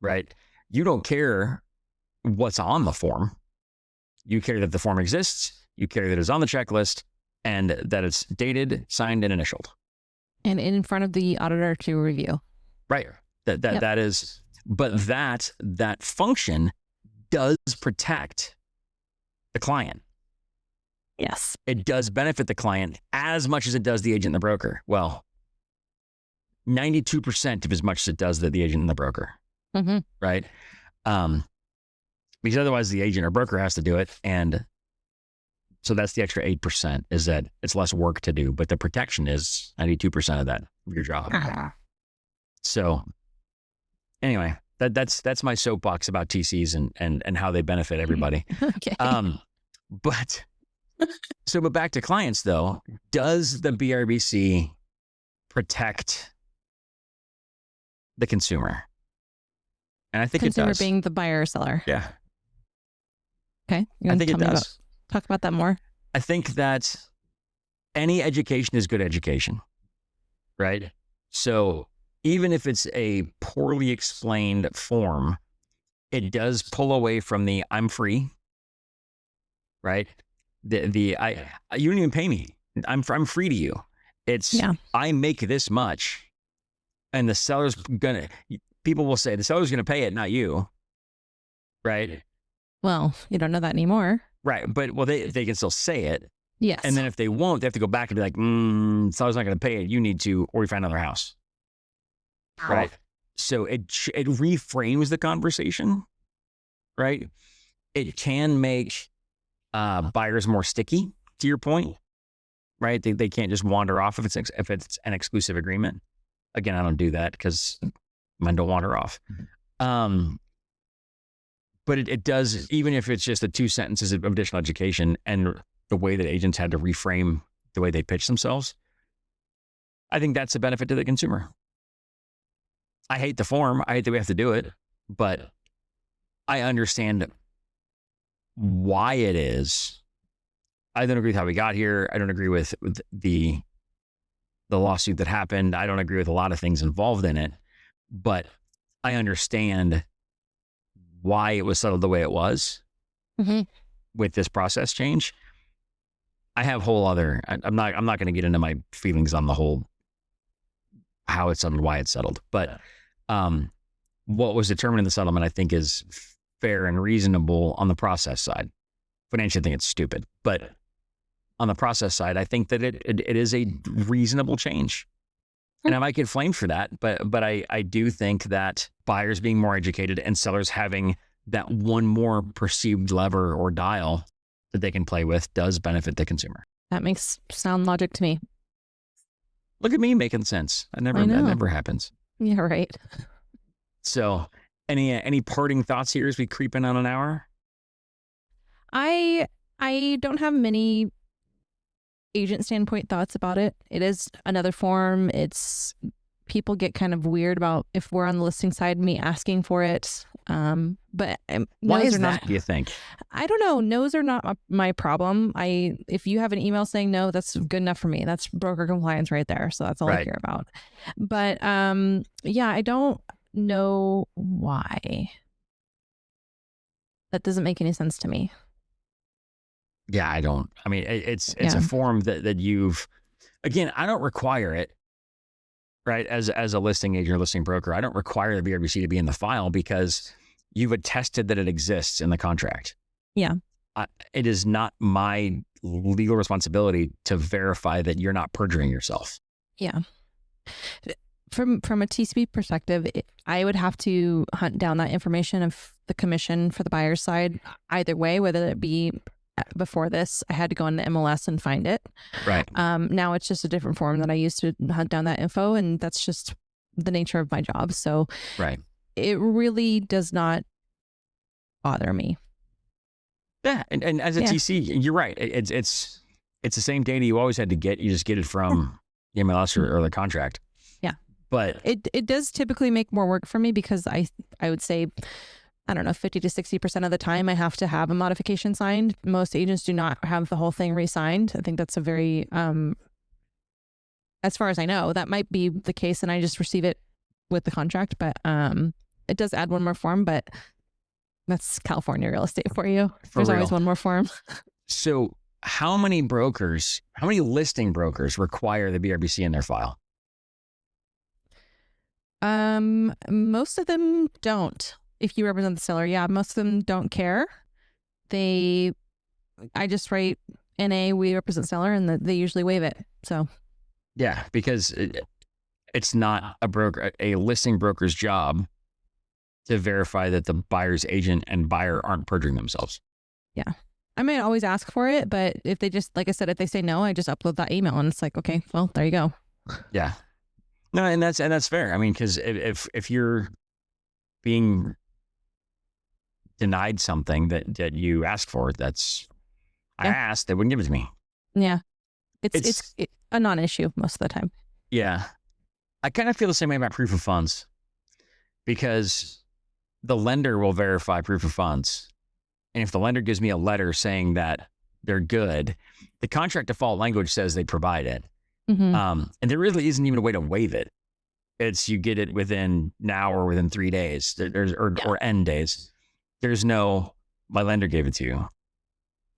right? You don't care what's on the form. You care that the form exists. You care that it's on the checklist and that it's dated, signed, and initialed. And in front of the auditor to review. Right. That is But that function does protect the client. Yes. It does benefit the client as much as it does the agent and the broker. Well, 92% of as much as it does the agent and the broker, right? Because otherwise the agent or broker has to do it. And so that's the extra 8% is that it's less work to do, but the protection is 92% of that, of your job. So anyway, that's my soapbox about TCs and how they benefit everybody. Okay. But back to clients though, does the BRBC protect the consumer? And I think consumer it does. being the buyer or seller. Yeah. Okay. I think it does. Talk about that more. I think that any education is good education, right? So even if it's a poorly explained form, it does pull away from the I'm free, right? You don't even pay me. I'm free to you. It's I make this much, and the seller's people will say the seller's gonna pay it, not you, right? Well, you don't know that anymore. Right, but they can still say it. Yes. And then if they won't, they have to go back and be like, seller's not going to pay it. You need to, or we find another house. Right. So it reframes the conversation, right? It can make buyers more sticky, to your point, right? They can't just wander off if it's an exclusive agreement. Again, I don't do that because mine don't wander off. But it does, even if it's just the 2 sentences of additional education and the way that agents had to reframe the way they pitch themselves, I think that's a benefit to the consumer. I hate the form. I hate that we have to do it, but I understand why it is. I don't agree with how we got here. I don't agree with the lawsuit that happened. I don't agree with a lot of things involved in it, but I understand why it was settled the way it was with this process change. I have whole other, I'm not going to get into my feelings on the whole, how it's settled, why it's settled, but what was determined in the settlement, I think is fair and reasonable on the process side. Financially, I think it's stupid, but on the process side, I think that it is a reasonable change. And I might get flamed for that, but I do think that buyers being more educated and sellers having that one more perceived lever or dial that they can play with does benefit the consumer. That makes sound logic to me. Look at me making sense. That never happens. Yeah, right. So any parting thoughts here as we creep in on an hour? I don't have many agent standpoint thoughts about it. It is another form. People get kind of weird about if we're on the listing side, me asking for it. But why is that, do you think? I don't know. No's are not my problem. If you have an email saying no, that's good enough for me. That's broker compliance right there. So that's all I care about. But yeah, I don't know why. That doesn't make any sense to me. Yeah, I don't. I mean, it's a form that you've, again, I don't require it, right? As a listing agent or listing broker, I don't require the BRBC to be in the file because you've attested that it exists in the contract. Yeah. It is not my legal responsibility to verify that you're not perjuring yourself. Yeah. From a TCP perspective, I would have to hunt down that information of the commission for the buyer's side either way, whether it be before this, I had to go into MLS and find it. Right. Now it's just a different form that I used to hunt down that info, and that's just the nature of my job. So it really does not bother me. Yeah, and as a TC, you're right. It's the same data you always had to get. You just get it from the MLS or the contract. Yeah. But it does typically make more work for me because I would say, I don't know, 50 to 60% of the time I have to have a modification signed. Most agents do not have the whole thing re-signed. I think that's a very, as far as I know, that might be the case and I just receive it with the contract, but it does add one more form, but that's California real estate for you. There's always one more form. So how many listing brokers require the BRBC in their file? Most of them don't. If you represent the seller, yeah, most of them don't care. I just write NA, we represent seller, and they usually waive it. So Yeah, because it's not a listing broker's job to verify that the buyer's agent and buyer aren't perjuring themselves. yeah, I might always ask for it, but if they just, like I said, if they say no, I just upload that email, and it's like, okay, well, there you go. Yeah. No, and that's fair. I mean, because if you're being denied something that you asked for, I asked, they wouldn't give it to me. Yeah, it's a non-issue most of the time. Yeah, I kind of feel the same way about proof of funds, because the lender will verify proof of funds, and if the lender gives me a letter saying that they're good, the contract default language says they provide it. Mm-hmm. And there really isn't even a way to waive it. It's you get it within now or within 3 days. Or end days. There's no, my lender gave it to you.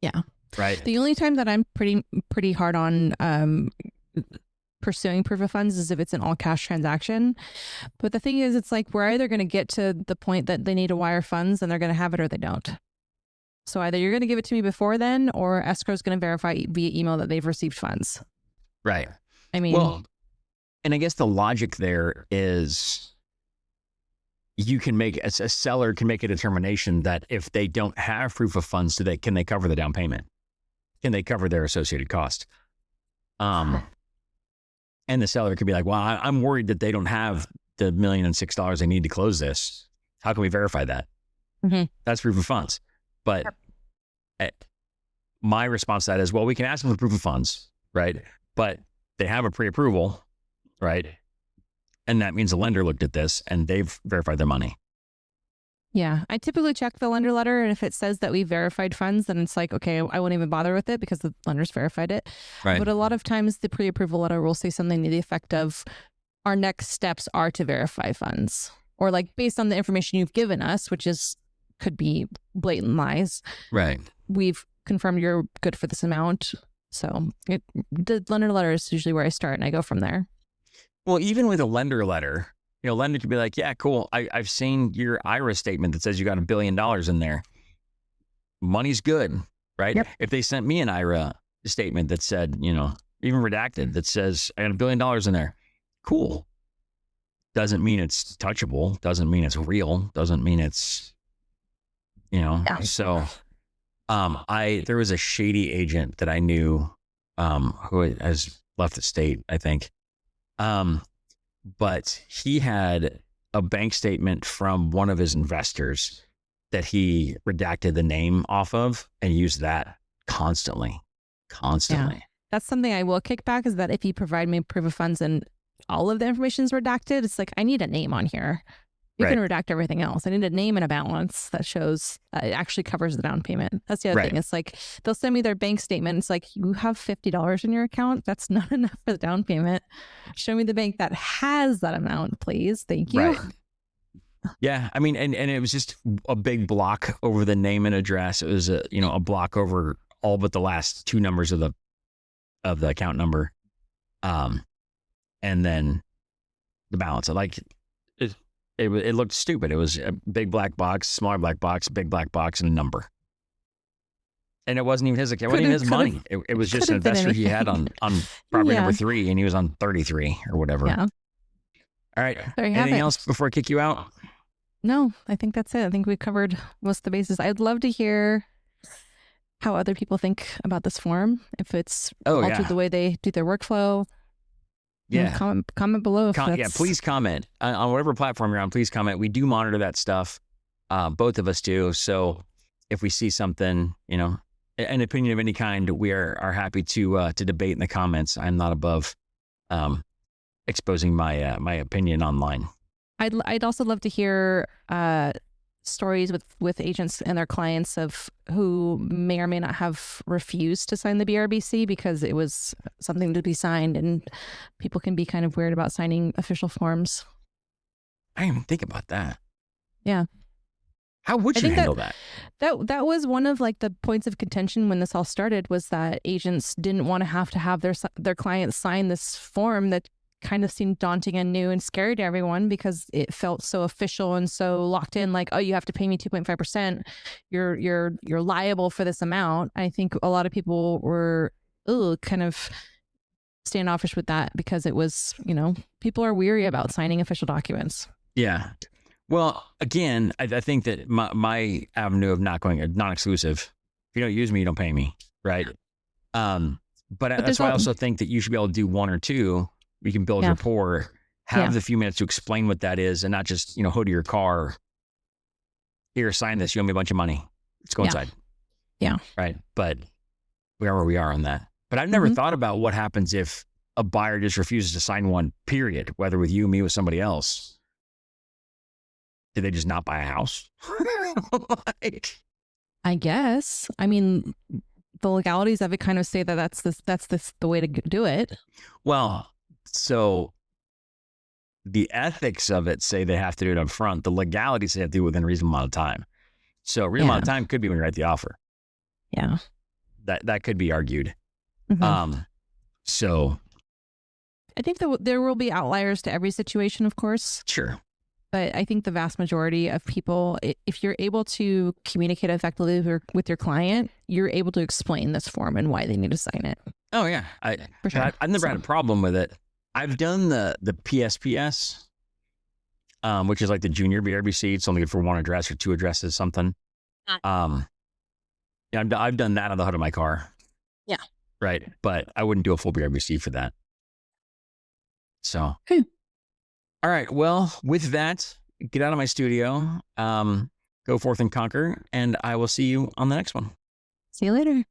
Yeah. Right. The only time that I'm pretty hard on pursuing proof of funds is if it's an all cash transaction. But the thing is, it's like we're either going to get to the point that they need to wire funds and they're going to have it, or they don't. So either you're going to give it to me before then, or escrow is going to verify via email that they've received funds. Right. I mean, well, and I guess the logic there is you can a seller can make a determination that if they don't have proof of funds, can they cover the down payment? Can they cover their associated cost? And the seller could be like, well, I'm worried that they don't have the $1,006,000 they need to close this. How can we verify that? Mm-hmm. That's proof of funds. But my response to that is, well, we can ask them for proof of funds, right? But they have a pre-approval, right? And that means the lender looked at this and they've verified their money. Yeah, I typically check the lender letter, and if it says that we verified funds, then it's like, okay, I won't even bother with it because the lender's verified it. Right. But a lot of times the pre-approval letter will say something to the effect of, our next steps are to verify funds, or like based on the information you've given us, which could be blatant lies. Right. We've confirmed you're good for this amount. So the lender letter is usually where I start, and I go from there. Well, even with a lender letter, lender could be like, yeah, cool. I've seen your IRA statement that says you got $1 billion in there. Money's good, right? Yep. If they sent me an IRA statement that said, even redacted, that says I got $1 billion in there, cool. Doesn't mean it's touchable. Doesn't mean it's real. Doesn't mean it's, Yeah. So there was a shady agent that I knew who has left the state, I think. But he had a bank statement from one of his investors that he redacted the name off of and used that constantly. Yeah. That's something I will kick back, is that if you provide me proof of funds and all of the information is redacted, it's like, I need a name on here. You can redact everything else. I need a name and a balance that shows it actually covers the down payment. That's the other thing. It's like, they'll send me their bank statement. It's like, you have $50 in your account. That's not enough for the down payment. Show me the bank that has that amount, please. Thank you. Right. Yeah. I mean, and it was just a big block over the name and address. It was a block over all but the last 2 numbers of the account number. And then the balance. It looked stupid. It was a big black box, smaller black box, big black box, and a number. And it wasn't even his money. It was just an investor he had on property number 3, and he was on 33 or whatever. Yeah. All right. Anything else before I kick you out? No, I think that's it. I think we covered most of the bases. I'd love to hear how other people think about this form, if it's altered the way they do their workflow. Yeah. Comment below. Please comment on whatever platform you're on. Please comment. We do monitor that stuff. Both of us do. So if we see something, an opinion of any kind, we are happy to debate in the comments. I'm not above exposing my opinion online. I'd also love to hear stories with agents and their clients of who may or may not have refused to sign the BRBC because it was something to be signed, and people can be kind of weird about signing official forms. I didn't even think about that. Yeah. How would you handle that? That was one of like the points of contention when this all started, was that agents didn't want to have their clients sign this form that kind of seemed daunting and new and scary to everyone because it felt so official and so locked in, like, oh, you have to pay me 2.5%. You're liable for this amount. I think a lot of people were kind of standoffish with that because it was, people are weary about signing official documents. Yeah. Well, again, I think that my avenue of not going non-exclusive, if you don't use me, you don't pay me, right? But that's why I also think that you should be able to do one or two. You can build rapport, have the few minutes to explain what that is, and not just, hood your car. Here, sign this. You owe me a bunch of money. Let's go inside. Yeah. Right. But we are where we are on that. But I've never thought about what happens if a buyer just refuses to sign one, period, whether with you, me, with somebody else. Did they just not buy a house? I guess. I mean, the legalities of it kind of say that that's the way to do it. Well, so the ethics of it say they have to do it up front. The legalities say they have to do it within a reasonable amount of time. So reasonable amount of time could be when you write the offer. Yeah. That could be argued. So I think there will be outliers to every situation, of course. Sure. But I think the vast majority of people, if you're able to communicate effectively with your client, you're able to explain this form and why they need to sign it. Oh, yeah. For sure. I've never had a problem with it. I've done the PSPS, which is like the junior BRBC. It's only good for one address or two addresses, something. I've done that on the hood of my car. Yeah. Right. But I wouldn't do a full BRBC for that. So. Okay. All right. Well, with that, get out of my studio, go forth and conquer, and I will see you on the next one. See you later.